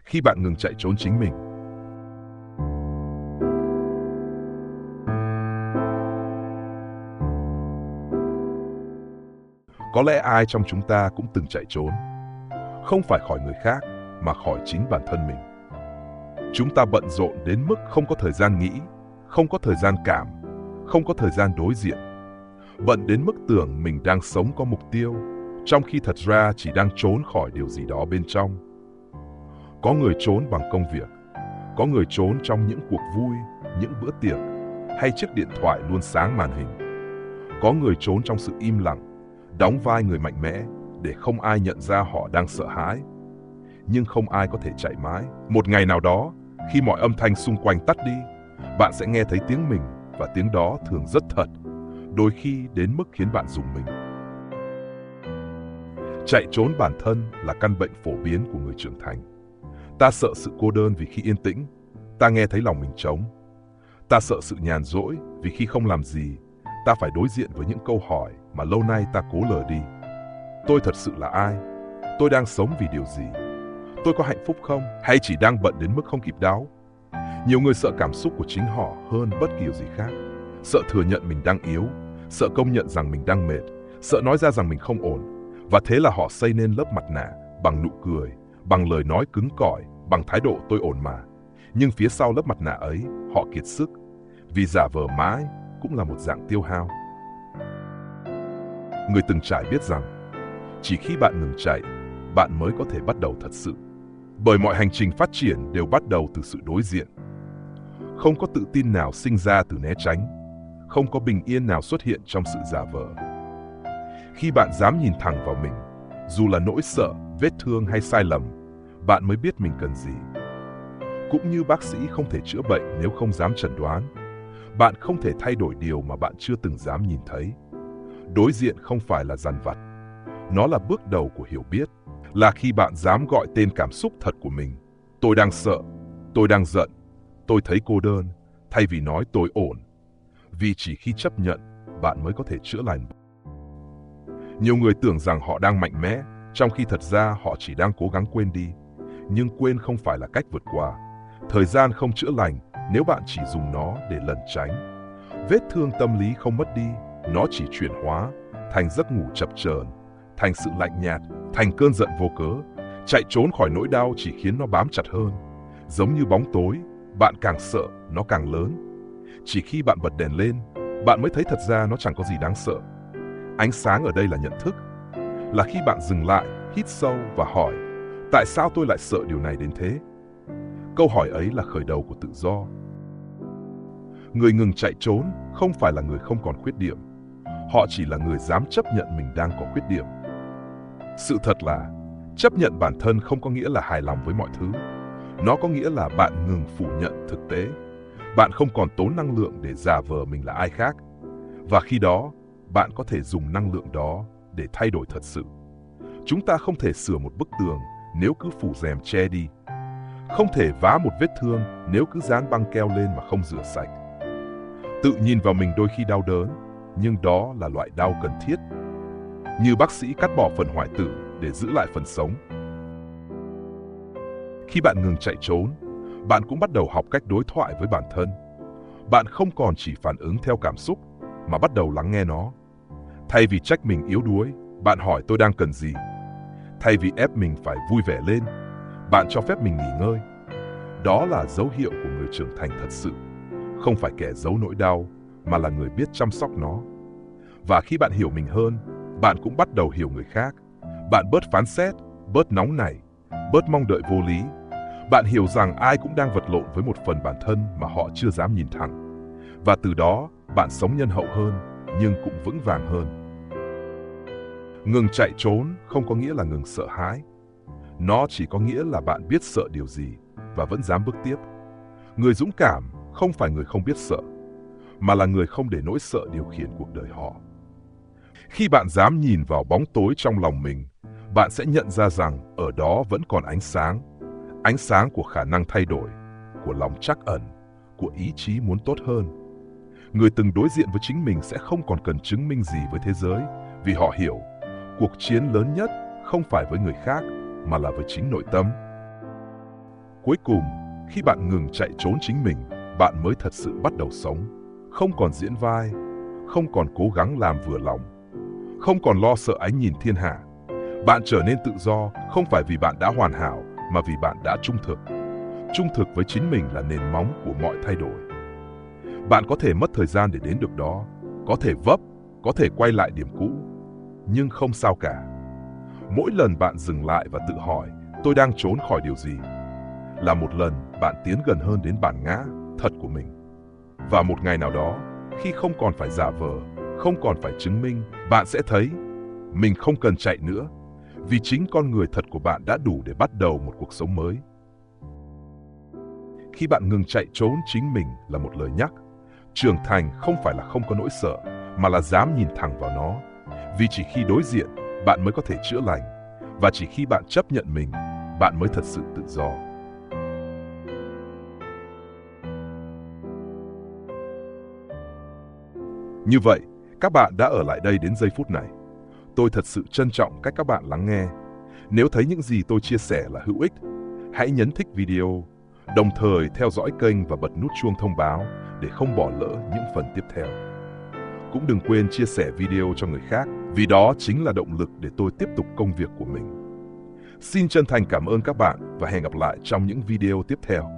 khi bạn ngừng chạy trốn chính mình. Có lẽ ai trong chúng ta cũng từng chạy trốn, không phải khỏi người khác mà khỏi chính bản thân mình. Chúng ta bận rộn đến mức không có thời gian nghĩ, không có thời gian cảm, không có thời gian đối diện. Bận đến mức tưởng mình đang sống có mục tiêu, trong khi thật ra chỉ đang trốn khỏi điều gì đó bên trong. Có người trốn bằng công việc, có người trốn trong những cuộc vui, những bữa tiệc, hay chiếc điện thoại luôn sáng màn hình. Có người trốn trong sự im lặng, đóng vai người mạnh mẽ để không ai nhận ra họ đang sợ hãi. Nhưng không ai có thể chạy mãi. Một ngày nào đó, khi mọi âm thanh xung quanh tắt đi, bạn sẽ nghe thấy tiếng mình, và tiếng đó thường rất thật, đôi khi đến mức khiến bạn rùng mình. Chạy trốn bản thân là căn bệnh phổ biến của người trưởng thành. Ta sợ sự cô đơn vì khi yên tĩnh, ta nghe thấy lòng mình trống. Ta sợ sự nhàn rỗi vì khi không làm gì, ta phải đối diện với những câu hỏi mà lâu nay ta cố lờ đi. Tôi thật sự là ai? Tôi đang sống vì điều gì? Tôi có hạnh phúc không? Hay chỉ đang bận đến mức không kịp đáo? Nhiều người sợ cảm xúc của chính họ hơn bất kỳ điều gì khác. Sợ thừa nhận mình đang yếu, sợ công nhận rằng mình đang mệt, sợ nói ra rằng mình không ổn. Và thế là họ xây nên lớp mặt nạ bằng nụ cười, bằng lời nói cứng cỏi, bằng thái độ tôi ổn mà. Nhưng phía sau lớp mặt nạ ấy, họ kiệt sức, vì giả vờ mãi cũng là một dạng tiêu hao. Người từng trải biết rằng, chỉ khi bạn ngừng chạy, bạn mới có thể bắt đầu thật sự. Bởi mọi hành trình phát triển đều bắt đầu từ sự đối diện. Không có tự tin nào sinh ra từ né tránh, không có bình yên nào xuất hiện trong sự giả vờ. Khi bạn dám nhìn thẳng vào mình, dù là nỗi sợ, vết thương hay sai lầm, bạn mới biết mình cần gì. Cũng như bác sĩ không thể chữa bệnh nếu không dám chẩn đoán, bạn không thể thay đổi điều mà bạn chưa từng dám nhìn thấy. Đối diện không phải là dằn vặt, nó là bước đầu của hiểu biết, là khi bạn dám gọi tên cảm xúc thật của mình. Tôi đang sợ, tôi đang giận, tôi thấy cô đơn, thay vì nói tôi ổn. Vì chỉ khi chấp nhận, bạn mới có thể chữa lành. Nhiều người tưởng rằng họ đang mạnh mẽ, trong khi thật ra họ chỉ đang cố gắng quên đi. Nhưng quên không phải là cách vượt qua. Thời gian không chữa lành nếu bạn chỉ dùng nó để lẩn tránh. Vết thương tâm lý không mất đi, nó chỉ chuyển hóa thành giấc ngủ chập chờn, thành sự lạnh nhạt, thành cơn giận vô cớ. Chạy trốn khỏi nỗi đau chỉ khiến nó bám chặt hơn. Giống như bóng tối, bạn càng sợ, nó càng lớn. Chỉ khi bạn bật đèn lên, bạn mới thấy thật ra nó chẳng có gì đáng sợ. Ánh sáng ở đây là nhận thức, là khi bạn dừng lại, hít sâu và hỏi, tại sao tôi lại sợ điều này đến thế? Câu hỏi ấy là khởi đầu của tự do. Người ngừng chạy trốn không phải là người không còn khuyết điểm. Họ chỉ là người dám chấp nhận mình đang có khuyết điểm. Sự thật là, chấp nhận bản thân không có nghĩa là hài lòng với mọi thứ. Nó có nghĩa là bạn ngừng phủ nhận thực tế. Bạn không còn tốn năng lượng để giả vờ mình là ai khác. Và khi đó, bạn có thể dùng năng lượng đó để thay đổi thật sự. Chúng ta không thể sửa một bức tường nếu cứ phủ rèm che đi. Không thể vá một vết thương nếu cứ dán băng keo lên mà không rửa sạch. Tự nhìn vào mình đôi khi đau đớn, nhưng đó là loại đau cần thiết. Như bác sĩ cắt bỏ phần hoại tử để giữ lại phần sống. Khi bạn ngừng chạy trốn, bạn cũng bắt đầu học cách đối thoại với bản thân. Bạn không còn chỉ phản ứng theo cảm xúc, mà bắt đầu lắng nghe nó. Thay vì trách mình yếu đuối, bạn hỏi tôi đang cần gì. Thay vì ép mình phải vui vẻ lên, bạn cho phép mình nghỉ ngơi. Đó là dấu hiệu của người trưởng thành thật sự. Không phải kẻ giấu nỗi đau, mà là người biết chăm sóc nó. Và khi bạn hiểu mình hơn, bạn cũng bắt đầu hiểu người khác. Bạn bớt phán xét, bớt nóng nảy, bớt mong đợi vô lý. Bạn hiểu rằng ai cũng đang vật lộn với một phần bản thân mà họ chưa dám nhìn thẳng. Và từ đó, bạn sống nhân hậu hơn, nhưng cũng vững vàng hơn. Ngừng chạy trốn không có nghĩa là ngừng sợ hãi. Nó chỉ có nghĩa là bạn biết sợ điều gì và vẫn dám bước tiếp. Người dũng cảm không phải người không biết sợ, mà là người không để nỗi sợ điều khiển cuộc đời họ. Khi bạn dám nhìn vào bóng tối trong lòng mình, bạn sẽ nhận ra rằng ở đó vẫn còn ánh sáng của khả năng thay đổi, của lòng trắc ẩn, của ý chí muốn tốt hơn. Người từng đối diện với chính mình sẽ không còn cần chứng minh gì với thế giới, vì họ hiểu, cuộc chiến lớn nhất không phải với người khác, mà là với chính nội tâm. Cuối cùng, khi bạn ngừng chạy trốn chính mình, bạn mới thật sự bắt đầu sống. Không còn diễn vai, không còn cố gắng làm vừa lòng, không còn lo sợ ánh nhìn thiên hạ. Bạn trở nên tự do không phải vì bạn đã hoàn hảo, mà vì bạn đã trung thực. Trung thực với chính mình là nền móng của mọi thay đổi. Bạn có thể mất thời gian để đến được đó, có thể vấp, có thể quay lại điểm cũ, nhưng không sao cả. Mỗi lần bạn dừng lại và tự hỏi, tôi đang trốn khỏi điều gì, là một lần bạn tiến gần hơn đến bản ngã thật của mình. Và một ngày nào đó, khi không còn phải giả vờ, không còn phải chứng minh, bạn sẽ thấy mình không cần chạy nữa, vì chính con người thật của bạn đã đủ để bắt đầu một cuộc sống mới. Khi bạn ngừng chạy trốn chính mình là một lời nhắc. Trưởng thành không phải là không có nỗi sợ, mà là dám nhìn thẳng vào nó. Vì chỉ khi đối diện, bạn mới có thể chữa lành. Và chỉ khi bạn chấp nhận mình, bạn mới thật sự tự do. Như vậy, các bạn đã ở lại đây đến giây phút này. Tôi thật sự trân trọng cách các bạn lắng nghe. Nếu thấy những gì tôi chia sẻ là hữu ích, hãy nhấn thích video, đồng thời theo dõi kênh và bật nút chuông thông báo để không bỏ lỡ những phần tiếp theo. Cũng đừng quên chia sẻ video cho người khác, vì đó chính là động lực để tôi tiếp tục công việc của mình. Xin chân thành cảm ơn các bạn và hẹn gặp lại trong những video tiếp theo.